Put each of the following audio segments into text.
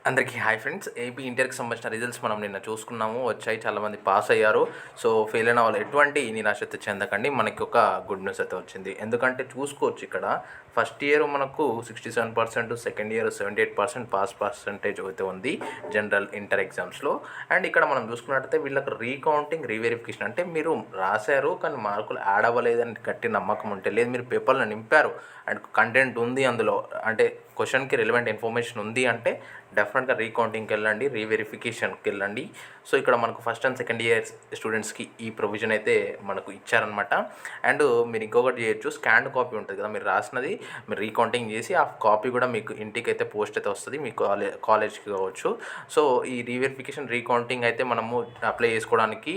అందరికీ hi friends. AP ఇంటర్కి సంబంధించిన results మనం నిన్న చూసుకున్నాము, వచ్చాయి. చాలామంది పాస్ అయ్యారు. సో ఫెయిల్ అయిన వాళ్ళు ఎటువంటి నిరాశ చెందకండి, మనకి ఒక గుడ్ న్యూస్ అయితే వచ్చింది. ఎందుకంటే చూసుకోవచ్చు, ఇక్కడ ఫస్ట్ ఇయర్ మనకు 67%, సెకండ్ ఇయర్ 78% పాస్ పర్సంటేజ్ అయితే ఉంది జనరల్ ఇంటర్ ఎగ్జామ్స్లో. అండ్ ఇక్కడ మనం చూసుకున్నట్టయితే వీళ్ళకి రీకౌంటింగ్ రీవెరిఫికేషన్, అంటే మీరు రాశారు కానీ మార్కులు యాడ్ అవ్వలేదని గట్టి నమ్మకం ఉంటే, లేదు మీరు పేపర్లో నింపారు అండ్ కంటెంట్ ఉంది అందులో, అంటే క్వశ్చన్కి రిలవెంట్ ఇన్ఫర్మేషన్ ఉంది అంటే డెఫినెట్గా రీకౌంటింగ్కి వెళ్ళండి, రీవెరిఫికేషన్కి వెళ్ళండి. సో ఇక్కడ మనకు ఫస్ట్ అండ్ సెకండ్ ఇయర్ స్టూడెంట్స్కి ఈ ప్రొవిజన్ అయితే మనకు ఇచ్చారనమాట. అండ్ మీరు ఇంకొకటి చేయొచ్చు, స్కాన్డ్ కాపీ ఉంటుంది కదా, మీరు రాసినది మీరు రీకౌంటింగ్ చేసి ఆ కాపీ కూడా మీకు ఇంటికి అయితే పోస్ట్ అయితే వస్తుంది, మీ కాలేజ్కి కావచ్చు. సో ఈ రీవెరిఫికేషన్ రీకౌంటింగ్ అయితే మనము అప్లై చేసుకోవడానికి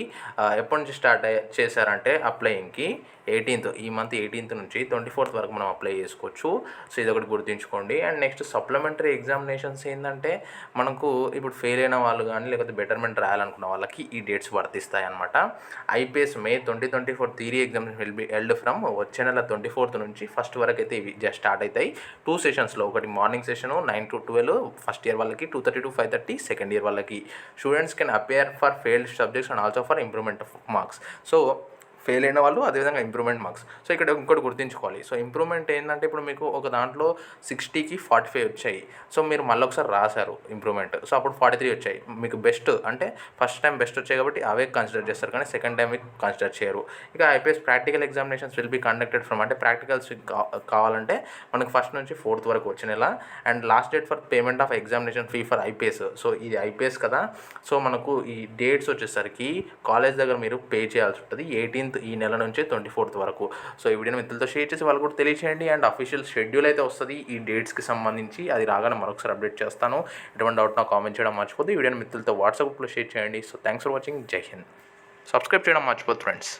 ఎప్పటి నుంచి స్టార్ట్ చేశారంటే అప్లయింగ్కి 18th, ఈ మంత్ 18th నుంచి 24th వరకు మనం అప్లై చేసుకోవచ్చు. సో ఇది ఒకటి గుర్తుంచుకోండి. అండ్ నెక్స్ట్ సప్లిమెంటరీ ఎగ్జామినేషన్స్ ఏంటంటే మనకు ఇప్పుడు ఫెయిల్ అయిన వాళ్ళు కానీ లేకపోతే బెటర్మెంట్ రాయాలనుకున్న వాళ్ళకి ఈ డేట్స్ వర్తిస్తాయి అనమాట. IPS May 2024 theory exams will be held from వచ్చే నెల 24th నుంచి 1st వరకు అయితే ఇవి జస్ట్ స్టార్ట్ అవుతాయి. 2 సెషన్స్లో, ఒకటి morning session 9 to 12 first year వాళ్ళకి, 2:30 to 5:30 సెకండ్ ఇయర్ వాళ్ళకి. Students can appear for failed subjects and also for improvement of marks. So fail అయిన వాళ్ళు అదేవిధంగా ఇంప్రూవ్మెంట్ మార్క్స్. సో ఇక్కడ ఇంకోటి గుర్తుంచుకోవాలి. సో ఇంప్రూవ్మెంట్ ఏంటంటే ఇప్పుడు మీకు ఒక దాంట్లో 60కి 45 వచ్చాయి. సో మీరు మళ్ళీ ఒకసారి రాశారు ఇంప్రూవ్మెంట్, సో అప్పుడు 43 వచ్చాయి. మీకు బెస్ట్ అంటే ఫస్ట్ టైం బెస్ట్ వచ్చాయి కాబట్టి అవే కన్సిడర్ చేస్తారు, కానీ సెకండ్ టైం మీకు కన్సిడర్ చేయరు. ఇక IPS practical examinations will be conducted from, అంటే ప్రాక్టికల్స్ కావాలంటే మనకు 1st నుంచి 4th వరకు వచ్చే నెల. And last date for payment of examination fee for IPS. So ఇది ఐపీఎస్ కదా, సో మనకు ఈ డేట్స్ వచ్చేసరికి కాలేజ్ దగ్గర మీరు పే చేయాల్సి ఉంటుంది 18th ఈ నెల నుంచి 24th వరకు. సో ఈ వీడియోని మిత్రులతో షేర్ చేసి వాళ్ళు కూడా తెలియచేయండి. అండ్ అఫీషియల్ షెడ్యూల్ అయితే వస్తుంది ఈ డేట్స్కి సంబంధించి, అది రాగానే మరొకసారి అప్డేట్ చేస్తాను. ఎటువంటి డౌట్ నాకు కామెంట్ చేయడం మర్చిపోద్దు. ఈ వీడియోని మిత్రులతో వాట్సాప్లో షేర్ చేయండి. So thanks for watching. జై హింద్. సబ్స్క్రైబ్ చేయడం మర్చిపోద్దు ఫ్రెండ్స్.